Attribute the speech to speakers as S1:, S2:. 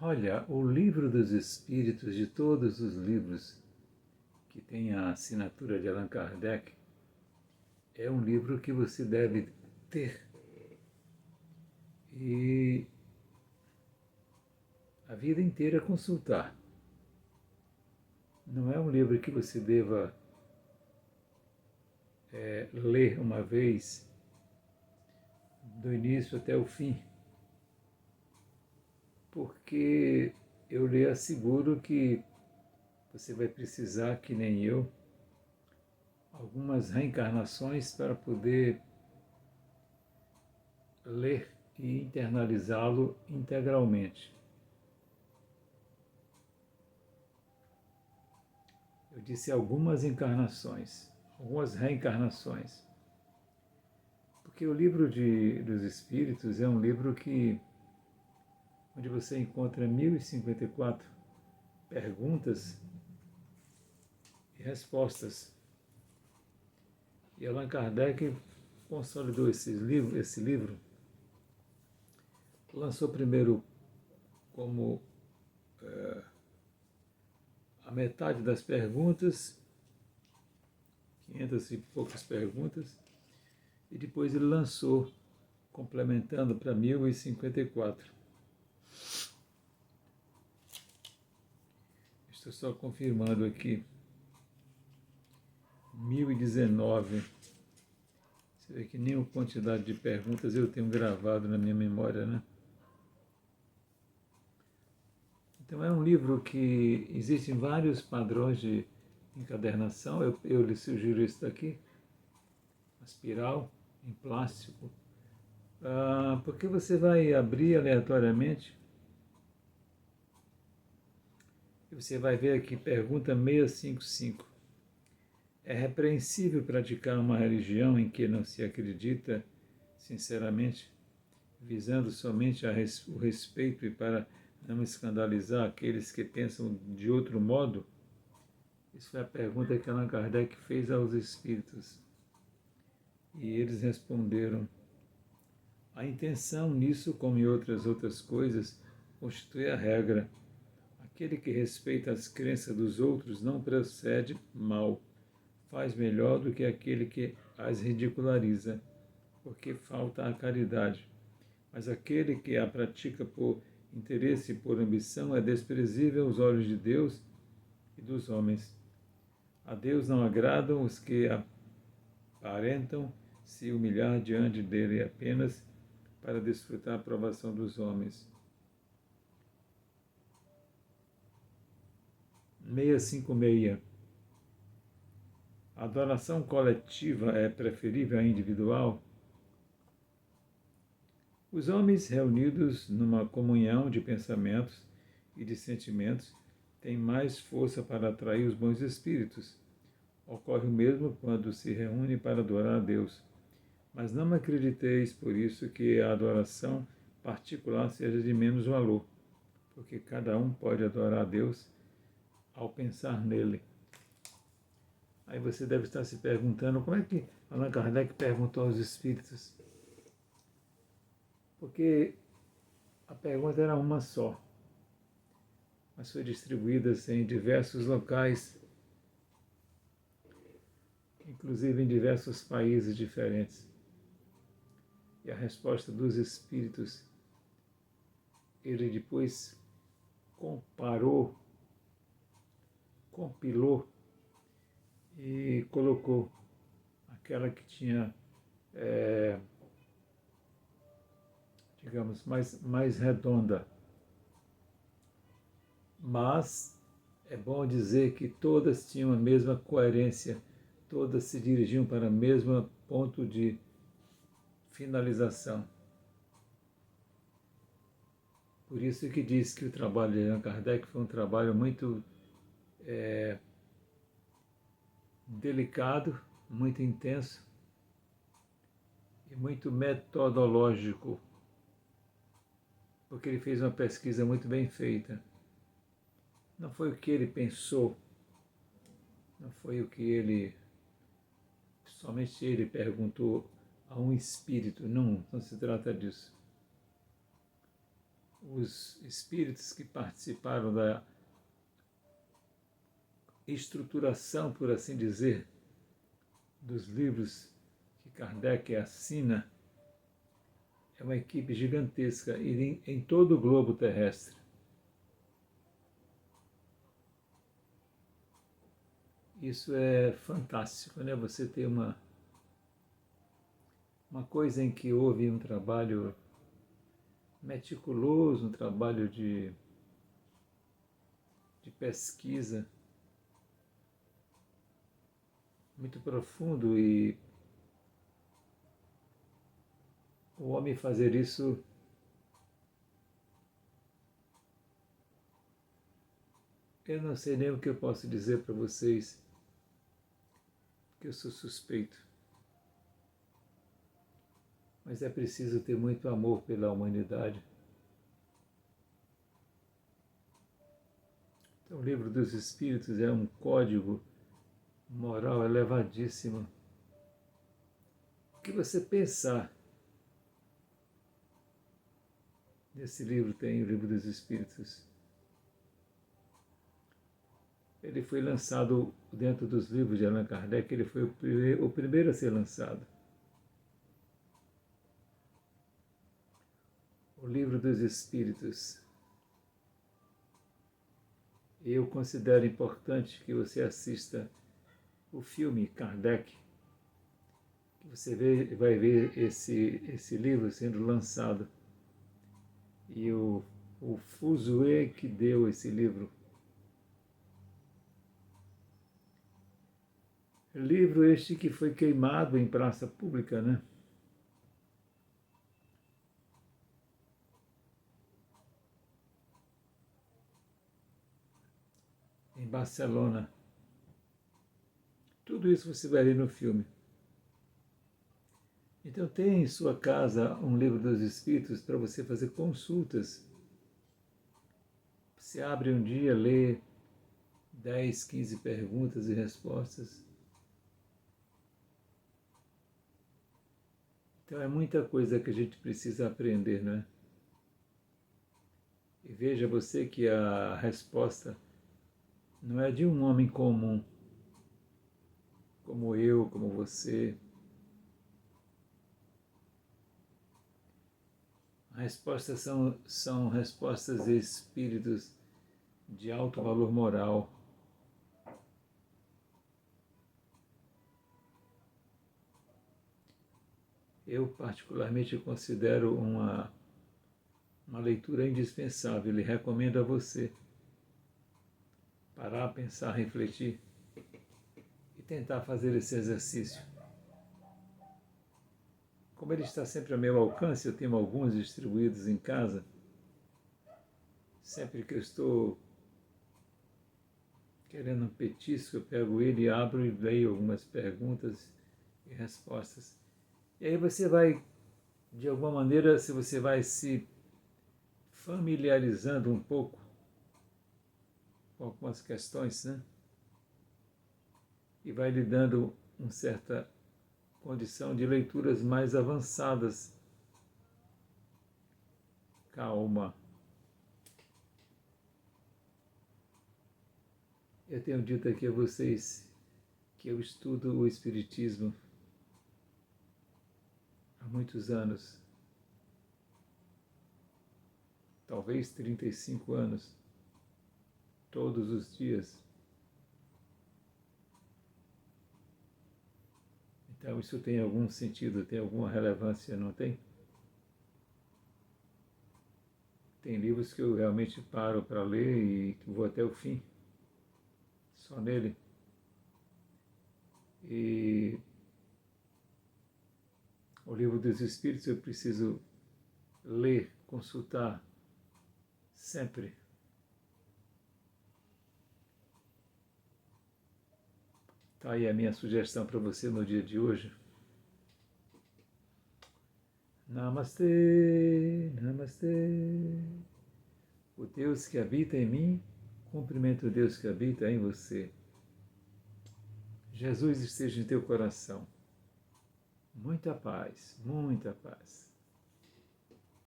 S1: Olha, o Livro dos Espíritos, de todos os livros que tem a assinatura de Allan Kardec, é um livro que você deve ter e a vida inteira consultar. Não é um livro que você deva ler uma vez, do início até o fim, porque eu lhe asseguro que você vai precisar, que nem eu, algumas reencarnações para poder ler e internalizá-lo integralmente. Eu disse algumas encarnações, algumas reencarnações. Porque o livro dos Espíritos é um livro onde você encontra 1054 perguntas e respostas. E Allan Kardec consolidou esse livro, lançou primeiro como a metade das perguntas, 500 e poucas perguntas, e depois ele lançou, complementando para 1054. Estou só confirmando aqui. 1019. Você vê que nem a quantidade de perguntas eu tenho gravado na minha memória, né? Então é um livro que existem vários padrões de encadernação. Eu lhe sugiro isso daqui, uma espiral em plástico, porque você vai abrir aleatoriamente e você vai ver aqui, pergunta 655. É repreensível praticar uma religião em que não se acredita sinceramente, visando somente o respeito e para não escandalizar aqueles que pensam de outro modo? Isso foi a pergunta que Allan Kardec fez aos espíritos. E eles responderam: a intenção nisso, como em outras coisas, constitui a regra. Aquele que respeita as crenças dos outros não procede mal, faz melhor do que aquele que as ridiculariza, porque falta a caridade. Mas aquele que a pratica por interesse e por ambição é desprezível aos olhos de Deus e dos homens. A Deus não agradam os que aparentam se humilhar diante dele apenas para desfrutar a aprovação dos homens. 656. A adoração coletiva é preferível à individual? Os homens reunidos numa comunhão de pensamentos e de sentimentos têm mais força para atrair os bons espíritos. Ocorre o mesmo quando se reúne para adorar a Deus. Mas não acrediteis por isso que a adoração particular seja de menos valor, porque cada um pode adorar a Deus ao pensar nele. Aí você deve estar se perguntando como é que Allan Kardec perguntou aos espíritos. Porque a pergunta era uma só, mas foi distribuída em diversos locais, inclusive em diversos países diferentes. E a resposta dos espíritos, ele depois comparou, compilou e colocou aquela que tinha, digamos, mais redonda. Mas é bom dizer que todas tinham a mesma coerência, todas se dirigiam para o mesmo ponto de finalização. Por isso que diz que o trabalho de Allan Kardec foi um trabalho muito delicado, muito intenso e muito metodológico, porque ele fez uma pesquisa muito bem feita. Não foi o que ele pensou, não foi o que ele, somente ele perguntou a um espírito, não se trata disso. os espíritos que participaram da estruturação, por assim dizer, dos livros que Kardec assina, é uma equipe gigantesca em todo o globo terrestre. Isso é fantástico, né? Você ter uma coisa em que houve um trabalho meticuloso, um trabalho de pesquisa muito profundo, e o homem fazer isso eu não sei nem o que eu posso dizer para vocês, que eu sou suspeito. Mas é preciso ter muito amor pela humanidade. Então, o Livro dos Espíritos é um código moral elevadíssimo. O que você pensar nesse livro tem, o Livro dos Espíritos. Ele foi lançado dentro dos livros de Allan Kardec, ele foi o primeiro a ser lançado. O Livro dos Espíritos. Eu considero importante que você assista o filme Kardec, que você vai ver esse livro sendo lançado. E o fuzuê que deu esse livro. Livro este que foi queimado em praça pública, né? Em Barcelona. Tudo isso você vai ver no filme. Então tem em sua casa um Livro dos Espíritos para você fazer consultas. Você abre um dia, lê 10, 15 perguntas e respostas. Então é muita coisa que a gente precisa aprender, não é? E veja você que a resposta não é de um homem comum, como eu, como você. As respostas são respostas de espíritos de alto valor moral. Eu particularmente considero uma leitura indispensável e recomendo a você parar, pensar, refletir e tentar fazer esse exercício. Como ele está sempre ao meu alcance, eu tenho alguns distribuídos em casa. Sempre que eu estou querendo um petisco, eu pego ele, abro e leio algumas perguntas e respostas. E aí você vai, de alguma maneira, se você vai se familiarizando um pouco com algumas questões, né? E vai lhe dando uma certa condição de leituras mais avançadas. Calma. Eu tenho dito aqui a vocês que eu estudo o Espiritismo há muitos anos, talvez 35 anos, todos os dias. Então isso tem algum sentido, tem alguma relevância, não tem? Tem livros que eu realmente paro para ler e vou até o fim, só nele. E o Livro dos Espíritos eu preciso ler, consultar sempre. Está aí a minha sugestão para você no dia de hoje. Namastê, namastê. O Deus que habita em mim, cumprimento o Deus que habita em você. Jesus esteja em teu coração. Muita paz, muita paz.